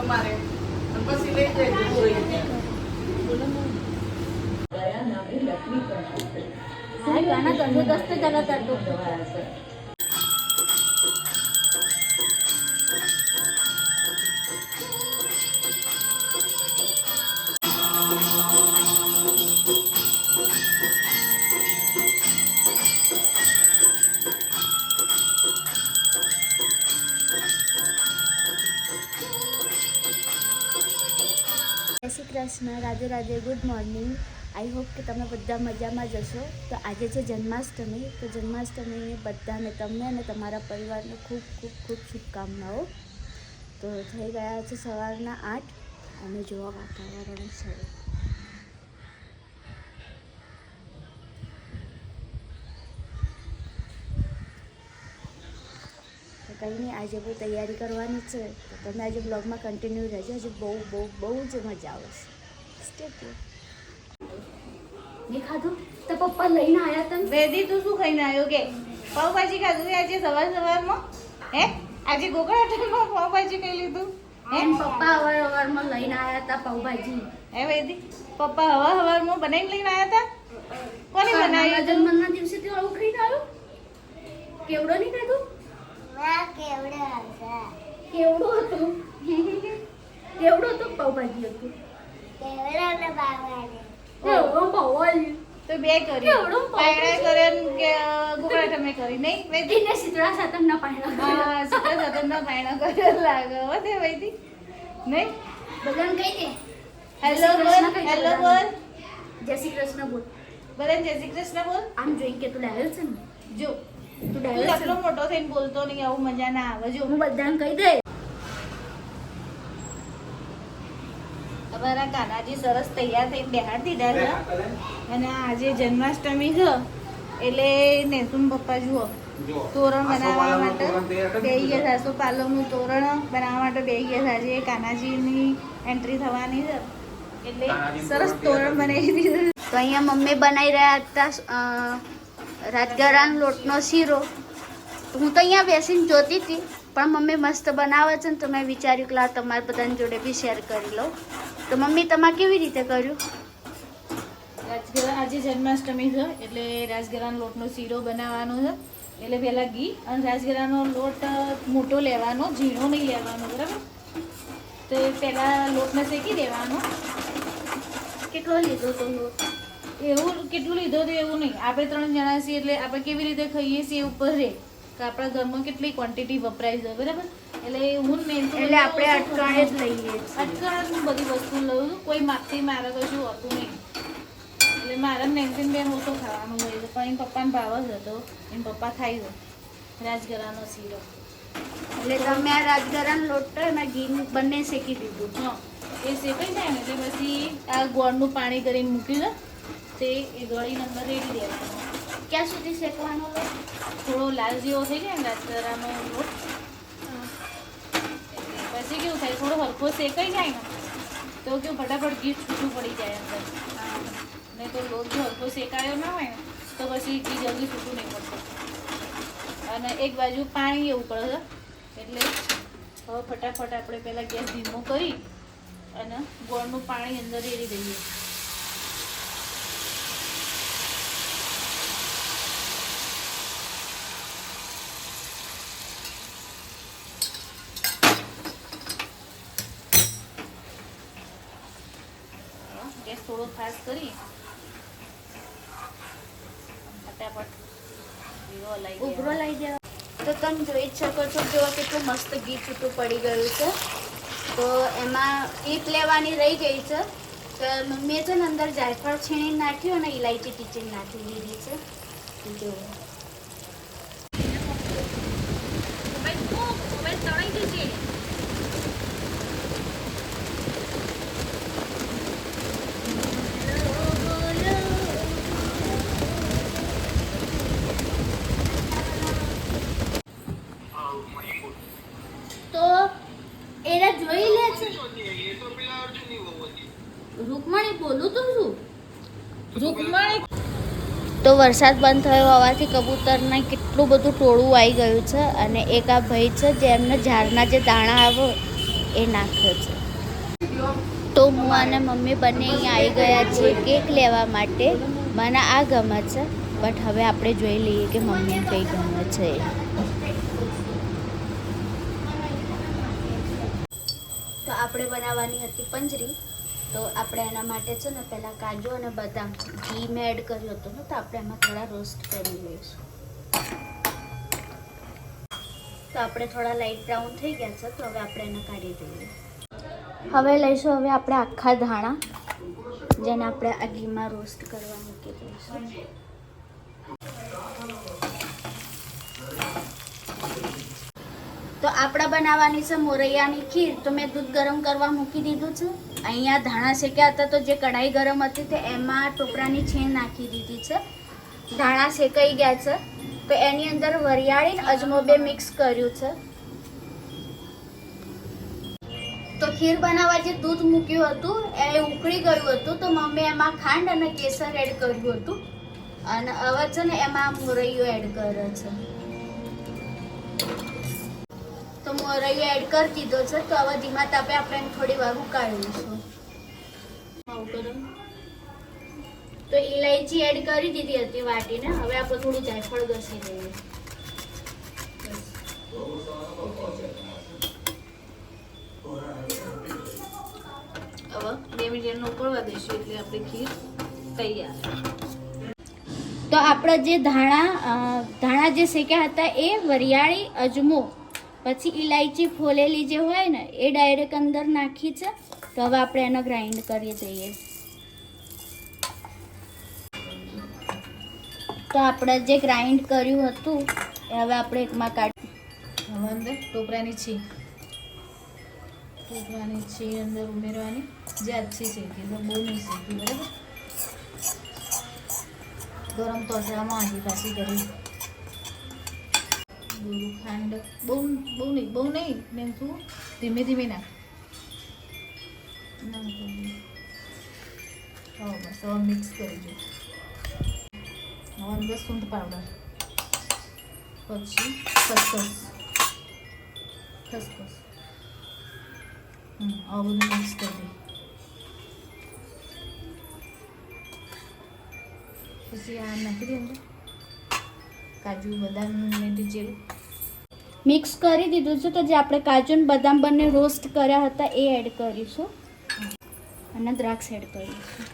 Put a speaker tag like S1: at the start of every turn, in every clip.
S1: તમારે પછી લઈ જાય
S2: गाना तंदुरुस्त जरा करतो જય Shri Krishna, Radhe Radhe, good morning. I hope કે તમે બધા મજામાં જ હશો. તો આજે છે જન્માષ્ટમી. તો જન્માષ્ટમીની બધાને તમને અને તમારા પરિવારને ખૂબ ખૂબ ખૂબ શુભકામનાઓ. તો થઈ ગયા છે સવારના 8 અને જોવા વાતાવરણ છે. તો કંઈ નહીં, આજે બહુ તૈયારી કરવાની છે. તો તમે આજે બ્લોગમાં કન્ટિન્યુ રહેજો. આજે બહુ બહુ બહુ જ મજા આવશે. Stay tune. નહીં ખાધું તો પપ્પા લઈને આવ્યા તને.
S3: વેદી તું શું ખાઈને આવ્યો કે પાવભાજી ખાધું કે આજે સવારમાં? હે આજે ગોકળ હોટલમાં પાવભાજી ખાઈ લીધું?
S2: એમ પપ્પા હવારમાં લઈને આવ્યા હતા પાવભાજી.
S3: હે વેદી પપ્પા હવારમાં બનાવીને લઈને આવ્યા હતા? કોને બનાવ્યું?
S2: જન્મના દિવસે તે આવું ખાઈને આવ્યો. કેવડો નહીં ખાધું? કેવડો હતો કેવડો હતો પાવભાજી હતું. કેવડો પાવભાજી
S3: તો બે કરી પાયડા કરે કે ગોકળ તમે કરી નહીં વેદી?
S2: એને શીતળા સાતમના પાયણા
S3: હા સીધા સાતમના પાયણા કરે લાગે હો તે વેદી નહીં?
S2: બધાને કહી દે
S3: હેલો બોલ, હેલો બોલ,
S2: જય શ્રી કૃષ્ણ બોલ.
S3: બધાને જય શ્રી કૃષ્ણ બોલ.
S2: આમ જોઈ કે તું ડાયલ છે ને,
S3: જો
S2: તું
S3: તું
S2: ડાયલ છે
S3: આટલો
S2: ને.
S3: મોટો થઈને બોલતો નહીં, આવું મજા ના આવે. જો
S2: હું બધાને કહી દે.
S3: અમારા કાનાજી સરસ તૈયાર થઈને બેહાડ દીધા છે. અને આજે જન્માષ્ટમી છે એટલે નેતુન પપ્પા જુઓ તોરણ બનાવવા માટે બેસી ગયા છે. પાલવનું તોરણ બનાવવા માટે બેસી ગયા છે. આજે કાનાજીની એન્ટ્રી થવાની છે એટલે સરસ તોરણ બનાવી દીધું.
S2: તો અહીંયા મમ્મી બનાવી રહ્યા હતા રાજગરાનો લોટનો શીરો. તો હું તો અહીંયા બેસીને જોતી હતી, પણ મમ્મી મસ્ત બનાવે છે ને, તો મેં વિચાર્યું કે લા તમારા બધાની જોડે બી શેર કરી લઉં. તો મમ્મી તમારે કેવી રીતે કર્યું?
S3: રાજગરા આજે જન્માષ્ટમી છે એટલે રાજગરાનો લોટનો શીરો બનાવવાનો છે. એટલે પહેલાં ઘી અને રાજગરાનો લોટ મોટો લેવાનો, ઝીણો નહીં લેવાનો, બરાબર? તો એ પહેલાં લોટને શેકી દેવાનો.
S2: કેટલો લીધો તો લોટ?
S3: એવું કેટલું લીધો તો એવું નહીં, આપણે 3 જણા છીએ એટલે આપણે કેવી રીતે ખાઈએ છીએ એ ઉપર રહે કે આપણા ઘરમાં કેટલી ક્વોન્ટિટી વપરાય છે, બરાબર? એટલે હું ને
S2: એટલે આપણે અટકાણે જ લઈએ છીએ.
S3: અટકાણ જ હું બધી વસ્તુ લઉં છું. કોઈ માપથી મારે કશું હોતું નહીં. એટલે મારા નેન્સીન બેન ઓછો ખાવાનું હોય છે, પણ એમ પપ્પાને ભાવ જ હતો, એમ પપ્પા ખાઈ દો રાજગરાનો શીરો.
S2: એટલે તમે આ રાજગરાનો લોટ અને ઘી બંને શેકી દીધું.
S3: હા, એ શેકાઈ જાય ને એટલે પછી આ ગોળનું પાણી કરીને મૂક્યું છે તે એ ગળીને અંદર રેડી દેવાનું.
S2: ક્યાં સુધી શેકવાનો લોટ?
S3: થોડો લાલ જેવો થઈ જાય ને રાજગરાનો લોટ પછી કેવું થાય, થોડો હલકો શેકાઈ જાય ને તો કેવું ફટાફટ ઘી છૂટું પડી જાય અંદર. નહીં તો લોટ જો હલકો શેકાયો ના હોય ને તો પછી ઘી જલ્દી છૂટું નહીં પડતું. અને એક બાજુ પાણી એવું પડે છે એટલે હવે ફટાફટ આપણે પહેલાં ગેસ ધીમો કરી અને ગોળનું પાણી અંદર રેડી દઈએ. ગેસ થોડો ફાસ્ટ કરી ફટાફટ
S2: ઉભરો લઈ દેવા. તો તમે જોઈ જ શકો છો, જો કેટલું મસ્ત ઘી છૂટું પડી ગયું છે. તો એમાં ટીપ લેવાની રહી ગઈ છે. તો મમ્મીએ છે ને અંદર જાયફળ છીણી નાખ્યું અને ઇલાયચી ટીચીને નાખી દીધી છે. જો તો એના જોઈ લે છે. રૂકમણી બોલું તો શું?
S3: રૂકમણી
S2: તો વરસાદ બંધ થયો હોવાથી કબૂતરને કેટલું બધું ટોળું આવી ગયું છે. અને એક આ ભાઈ છે જે એમને ઝાડના જે દાણા આવે એ નાખ્યો છે. તો હું અને મમ્મી બંને અહીંયા આવી ગયા છીએ કેક લેવા માટે. મને આ ગમે છે, બટ હવે આપણે જોઈ લઈએ કે મમ્મીને કઈ ગમે છે. તો આપણે બનાવવાની હતી પંજરી. તો આપણે એના માટે છે ને પહેલાં કાજુ અને બદામ ઘી મેં એડ કર્યો હતો ને, તો આપણે એમાં થોડા રોસ્ટ કરી લઈશું. તો આપણે થોડા લાઇટ બ્રાઉન થઈ ગયા છે, તો હવે આપણે એને કાઢી દઈએ. હવે લઈશું હવે આપણે આખા ધાણા, જેને આપણે આ ઘીમાં રોસ્ટ કરવા મૂકી દઈશું. તો આપણે બનાવવાની છે મોરૈયાની ખીર. તો મેં દૂધ ગરમ કરવા મૂકી દીધું છે. અહીંયા ધાણા શેક્યા હતા, તો જે કઢાઈ ગરમ હતી તે એમાં ટોપરાની છીણ નાખી દીધી છે. ધાણા શેકાઈ ગયા છે, તો એની અંદર વરિયાળી અને અજમો બે મિક્સ કર્યું છે. તો ખીર બનાવવા જે દૂધ મૂક્યું હતું એ ઉકળી ગયું હતું, તો મમ્મી એમાં ખાંડ અને કેસર એડ કર્યું હતું. અને હવે છે ને એમાં મોરૈયો એડ કર્યો છે. તો મોરૈયો એડ કરી દીધો છે. તો હવે ધીમા તાપે આપણે એને થોડી વાર ઉકાળીશું. તો ઇલાયચી એડ કરી દીધી હતી વાટીને. હવે આપણે થોડું જાયફળ ઘસી દઈએ.
S3: હવે 2 મિનિટ ઉકળવા દઈશું એટલે આપણી ખીર તૈયાર.
S2: તો આપણે જે ધાણા જે શેક્યા હતા એ વરિયાળી, અજમો, પછી ઇલાયચી ફોલેલી જે હોય ને એ ડાયરેક્ટ અંદર નાખી છે. તો હવે આપણે એને ગ્રાઇન્ડ કરી દઈએ. તો આપણે જે ગ્રાઇન્ડ કર્યું હતું એ હવે આપણે એકમાં કાઢી.
S3: હવે અંદર ટોપરાની છીણ અંદર ઉમેરવાની. જે આછી શેકી, તો બહુ નહીં શેકી, બરાબર. ગરમ તોતરામાં આંધી પાછી કરી. ખાંડ બહુ નહીં ને તું ધીમે ધીમે નાખ. બસ હવે મિક્સ કરી દો. હવે અંદર સૂંઠ પાવડર, પછી ખસખસ. આ બધું મિક્સ કરી દે. પછી આ નાખી દે અંદર કાજુ બદામ ને જેવું
S2: મિક્સ કરી દીધું છે. તો જે આપણે કાજુ અને બદામ બંને રોસ્ટ કર્યા હતા એ એડ કરીશું અને દ્રાક્ષ એડ કરીશું.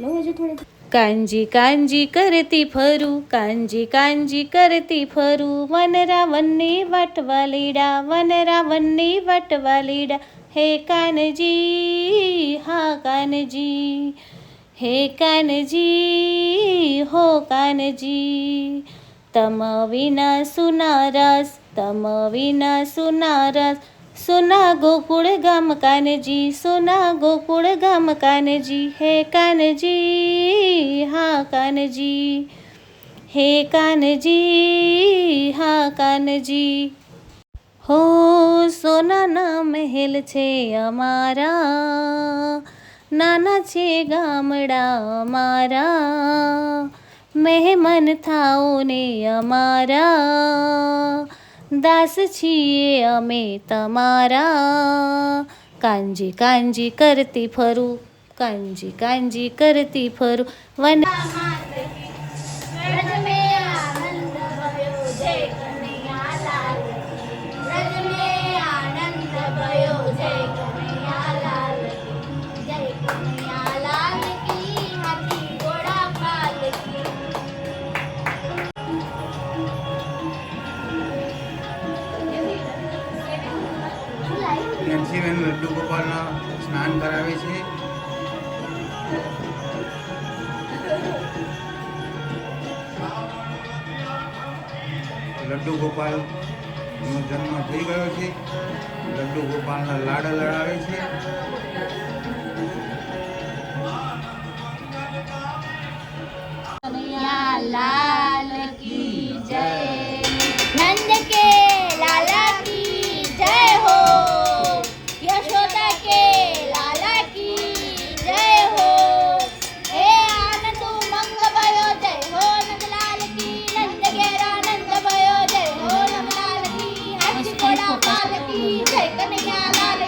S2: લો હજુ થોડી.
S4: કાંજી કાંજી કરતી ફરું, કાંજી કાંજી કરતી ફરું, વનરાવનની વટવા લીડા, વનરાવનની વટવા લીડા. હે કાનજી હા કાનજી, હે કાનજી હો કાનજી. તમ વિના સુનારસ, તમ વિના સુનારસ, સોના ગોકુળ ગામ કાનજી, સોના ગોકુળ ગામ કાનજી. હે કાનજી હા કાનજી, હે કાનજી હા કાનજી. હો સોનાના મહેલ છે અમારા, નાના છે ગામડા અમારા, મહેમાન થાઓ ને અમારા, દાસ છીએ અમે તમારા. કાંજી કાંજી કરતી ફરું, કાંજી કાંજી કરતી ફરું, વન
S1: નરસિંહબેન લડ્ડુ ગોપાલના સ્નાન કરાવે છે. લડ્ડુ ગોપાલનો જન્મ થઈ ગયો છે. લડ્ડુ ગોપાલના લાડ લડાવે છે.
S2: લાલ કી જય, નંદ કે લાલા કી જય હો, યશોદા કે લાલા કી જય હો. હે આનંદ ઉમંગ ભયો જય હો નંદલાલ કી, નંદ ઘેરા નંદ ભયો જય હો નંદલાલ કી, હાથી ઘોડા પાલ કી જય Kanhaiya Lal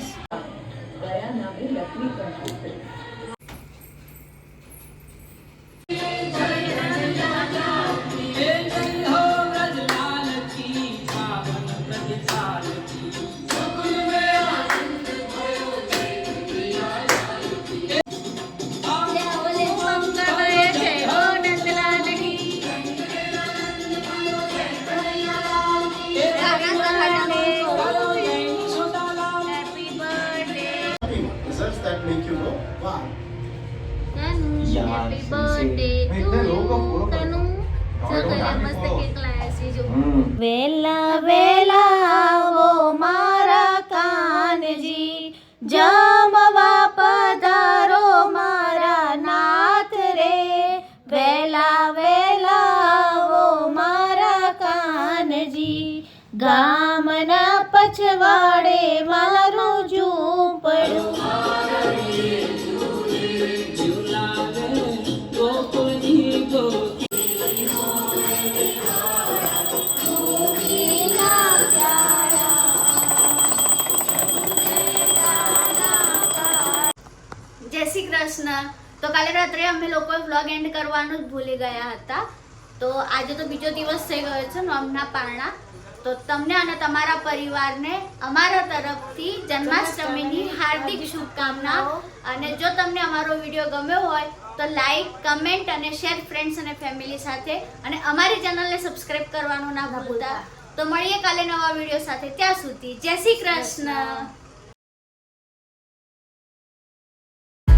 S3: Ganesh.
S5: Results that make you know, wow.
S4: Happy birthday to Kanu સગલે મસ્ત કેક લાયા છે જો વેલા વેલા આવો મારા કાનજી જમવા પધારો મારા નાથ રે વેલા વેલા આવો મારા કાનજી ગામના પછવાડે મારું ઝૂંપડું
S2: જય શ્રી કૃષ્ણ. તો કાલે રાત્રે અમે લોકો વ્લોગ એન્ડ કરવાનું જ ભૂલી ગયા હતા. તો આજે તો બીજો દિવસ થઈ ગયો છે નોમના પારણા. તો તમને અને તમારા પરિવારને અમારા તરફથી જન્માષ્ટમીની હાર્દિક શુભકામના. અને જો તમને અમારો વિડીયો ગમ્યો હોય તો લાઈક, કમેન્ટ અને શેર ફ્રેન્ડ્સ અને ફેમિલી સાથે. અને અમારી ચેનલને સબસ્ક્રાઇબ કરવાનું ના ભૂલતા. તો મળીએ કાલે નવા વિડીયો સાથે. ત્યાં સુધી જય શ્રી કૃષ્ણ.